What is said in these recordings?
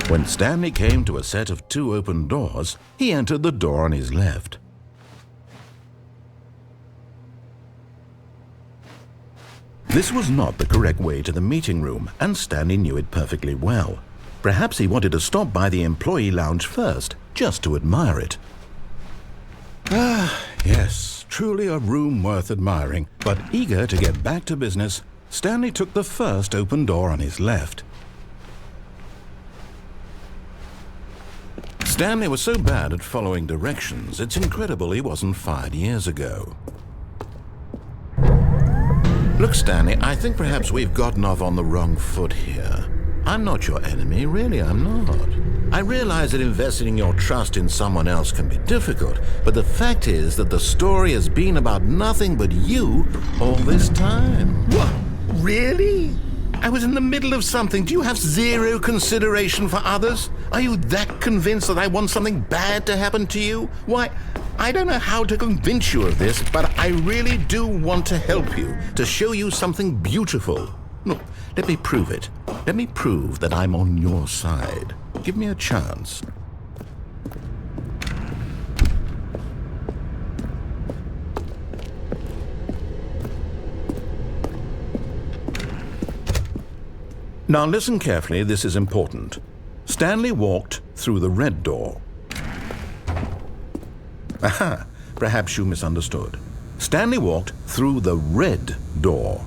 When Stanley came to a set of 2 open doors, he entered the door on his left. This was not the correct way to the meeting room, and Stanley knew it perfectly well. Perhaps he wanted to stop by the employee lounge first, just to admire it. Ah, yes, truly a room worth admiring. But eager to get back to business, Stanley took the first open door on his left. Stanley was so bad at following directions, it's incredible he wasn't fired years ago. Look, Stanley, I think perhaps we've gotten off on the wrong foot here. I'm not your enemy, really, I'm not. I realize that investing your trust in someone else can be difficult, but the fact is that the story has been about nothing but you all this time. What? Really? I was in the middle of something. Do you have zero consideration for others? Are you that convinced that I want something bad to happen to you? Why, I don't know how to convince you of this, but I really do want to help you, to show you something beautiful. Look, let me prove it. Let me prove that I'm on your side. Give me a chance. Now listen carefully, this is important. Stanley walked through the red door. Aha, perhaps you misunderstood. Stanley walked through the red door.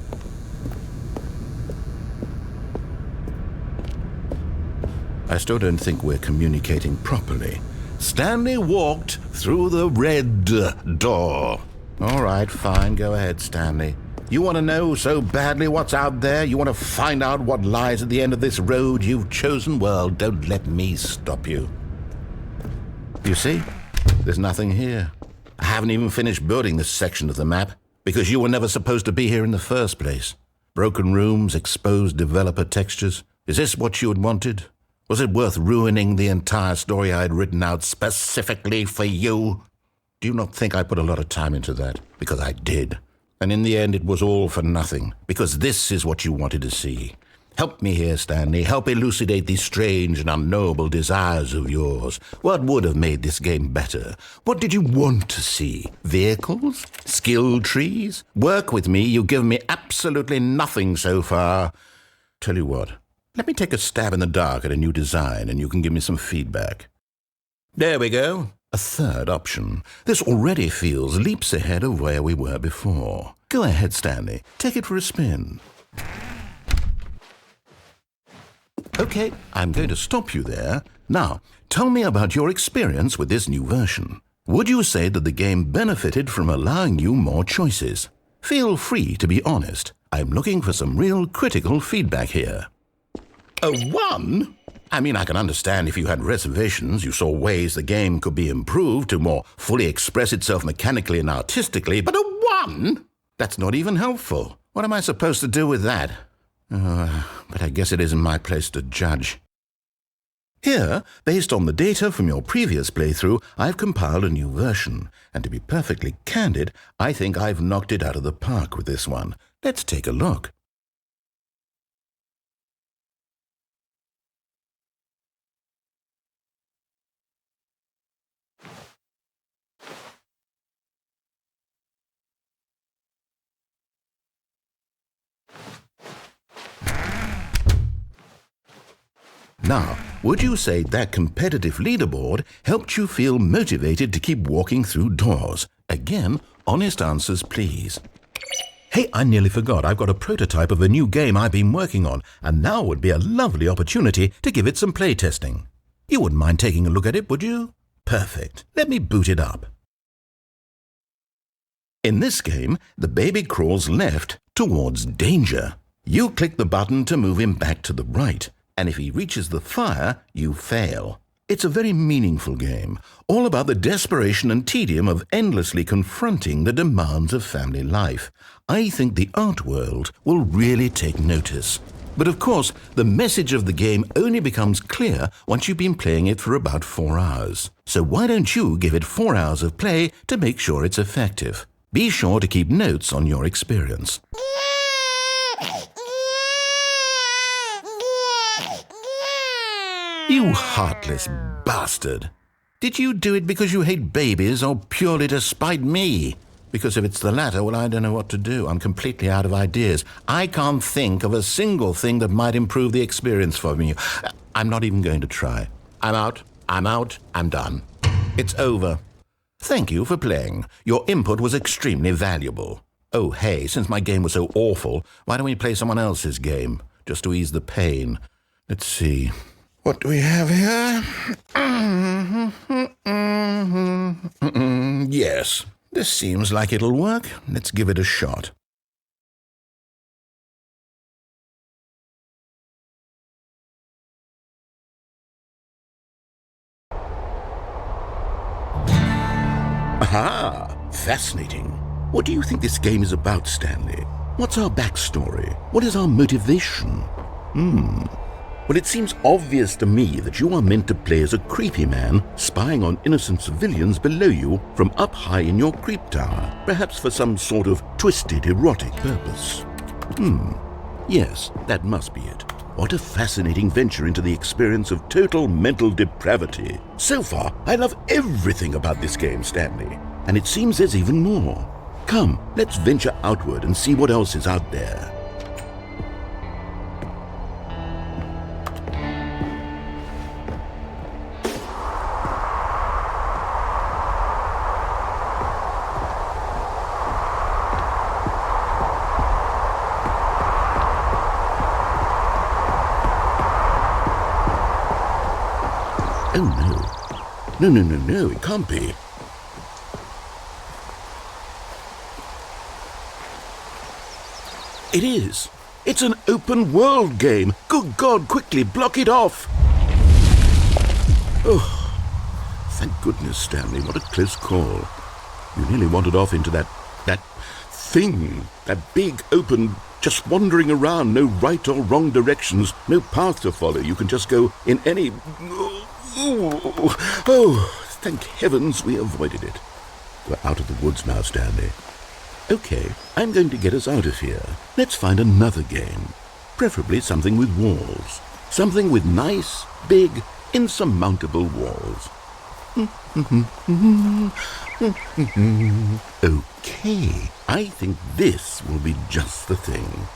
I still don't think we're communicating properly. Stanley walked through the red door. All right, fine, go ahead, Stanley. You want to know so badly what's out there? You want to find out what lies at the end of this road you've chosen? Well, don't let me stop you. You see? There's nothing here. I haven't even finished building this section of the map, because you were never supposed to be here in the first place. Broken rooms, exposed developer textures. Is this what you had wanted? Was it worth ruining the entire story I had written out specifically for you? Do you not think I put a lot of time into that? Because I did. And in the end, it was all for nothing, because this is what you wanted to see. Help me here, Stanley. Help elucidate these strange and unknowable desires of yours. What would have made this game better? What did you want to see? Vehicles? Skill trees? Work with me. You've given me absolutely nothing so far. Tell you what, let me take a stab in the dark at a new design, and you can give me some feedback. There we go. A third option. This already feels leaps ahead of where we were before. Go ahead, Stanley. Take it for a spin. Okay, I'm going to stop you there. Now, tell me about your experience with this new version. Would you say that the game benefited from allowing you more choices? Feel free to be honest. I'm looking for some real critical feedback here. A 1? I mean, I can understand if you had reservations, you saw ways the game could be improved to more fully express itself mechanically and artistically, but a 1? That's not even helpful. What am I supposed to do with that? But I guess it isn't my place to judge. Here, based on the data from your previous playthrough, I've compiled a new version, and to be perfectly candid, I think I've knocked it out of the park with this one. Let's take a look. Now, would you say that competitive leaderboard helped you feel motivated to keep walking through doors? Again, honest answers, please. Hey, I nearly forgot. I've got a prototype of a new game I've been working on, and now would be a lovely opportunity to give it some playtesting. You wouldn't mind taking a look at it, would you? Perfect. Let me boot it up. In this game, the baby crawls left towards danger. You click the button to move him back to the right. And if he reaches the fire, you fail. It's a very meaningful game, all about the desperation and tedium of endlessly confronting the demands of family life. I think the art world will really take notice. But of course, the message of the game only becomes clear once you've been playing it for about 4 hours. So why don't you give it 4 hours of play to make sure it's effective? Be sure to keep notes on your experience. You heartless bastard. Did you do it because you hate babies or purely to spite me? Because if it's the latter, well, I don't know what to do. I'm completely out of ideas. I can't think of a single thing that might improve the experience for me. I'm not even going to try. I'm out. I'm done. It's over. Thank you for playing. Your input was extremely valuable. Oh, hey, since my game was so awful, why don't we play someone else's game, just to ease the pain? Let's see. What do we have here? Yes, this seems like it'll work. Let's give it a shot. Aha! Fascinating. What do you think this game is about, Stanley? What's our backstory? What is our motivation? Well, it seems obvious to me that you are meant to play as a creepy man spying on innocent civilians below you from up high in your creep tower, perhaps for some sort of twisted erotic purpose. Yes, that must be it. What a fascinating venture into the experience of total mental depravity. So far, I love everything about this game, Stanley. And it seems there's even more. Come, let's venture outward and see what else is out there. Oh, no. No, it can't be. It is. It's an open world game. Good God, quickly block it off. Oh, thank goodness, Stanley. What a close call. You nearly wandered off into that thing. That big, open, just wandering around. No right or wrong directions. No path to follow. You can just go in any... Oh, thank heavens we avoided it. We're out of the woods now, Stanley. Okay, I'm going to get us out of here. Let's find another game. Preferably something with walls. Something with nice, big, insurmountable walls. Okay, I think this will be just the thing.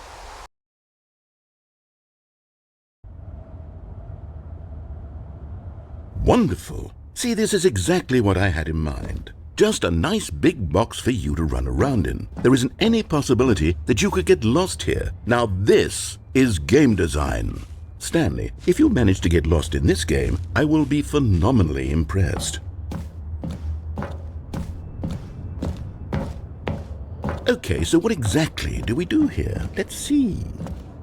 Wonderful. See, this is exactly what I had in mind. Just a nice big box for you to run around in. There isn't any possibility that you could get lost here. Now this is game design. Stanley, if you manage to get lost in this game, I will be phenomenally impressed. Okay, so what exactly do we do here? Let's see.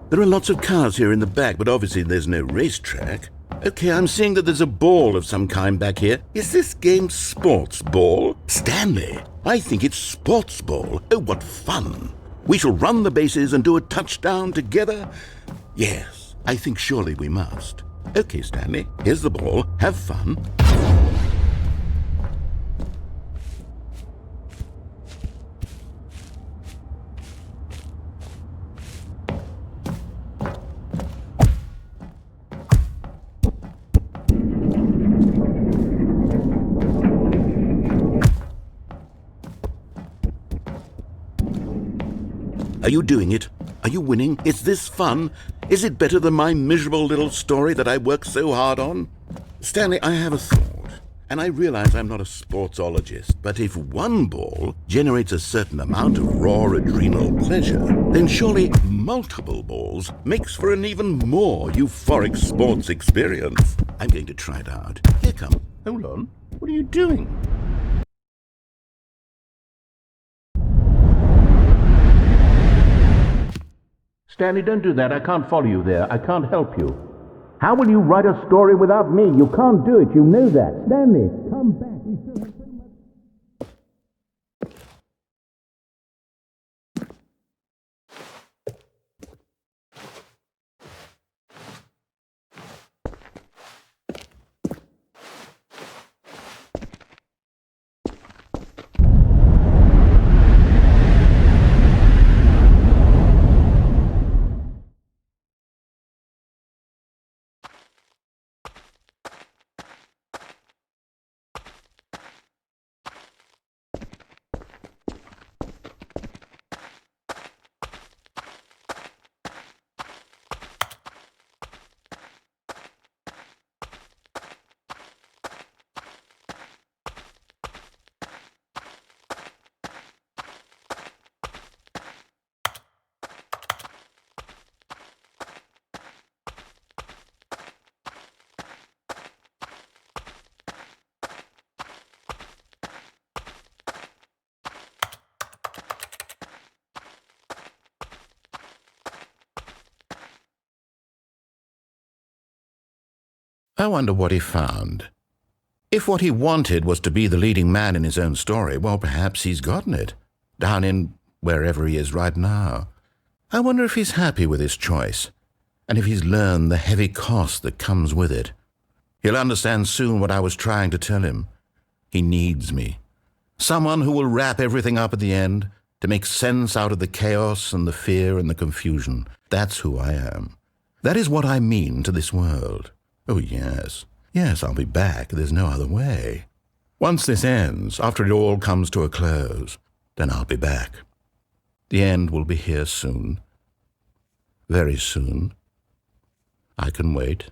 There are lots of cars here in the back, but obviously there's no racetrack. Okay, I'm seeing that there's a ball of some kind back here. Is this game sports ball? Stanley, I think it's sports ball. Oh, what fun. We shall run the bases and do a touchdown together. Yes, I think surely we must. Okay, Stanley, here's the ball. Have fun. Are you doing it? Are you winning? Is this fun? Is it better than my miserable little story that I worked so hard on? Stanley, I have a thought, and I realize I'm not a sportsologist, but if one ball generates a certain amount of raw adrenal pleasure, then surely multiple balls makes for an even more euphoric sports experience. I'm going to try it out. Here come. Hold on. What are you doing? Stanley, don't do that. I can't follow you there. I can't help you. How will you write a story without me? You can't do it. You know that. Stanley, come back. We still have so much... I wonder what he found. If what he wanted was to be the leading man in his own story, well, perhaps he's gotten it, down in wherever he is right now. I wonder if he's happy with his choice, and if he's learned the heavy cost that comes with it. He'll understand soon what I was trying to tell him. He needs me. Someone who will wrap everything up at the end, to make sense out of the chaos and the fear and the confusion. That's who I am. That is what I mean to this world. Oh, yes. Yes, I'll be back. There's no other way. Once this ends, after it all comes to a close, then I'll be back. The end will be here soon. Very soon. I can wait.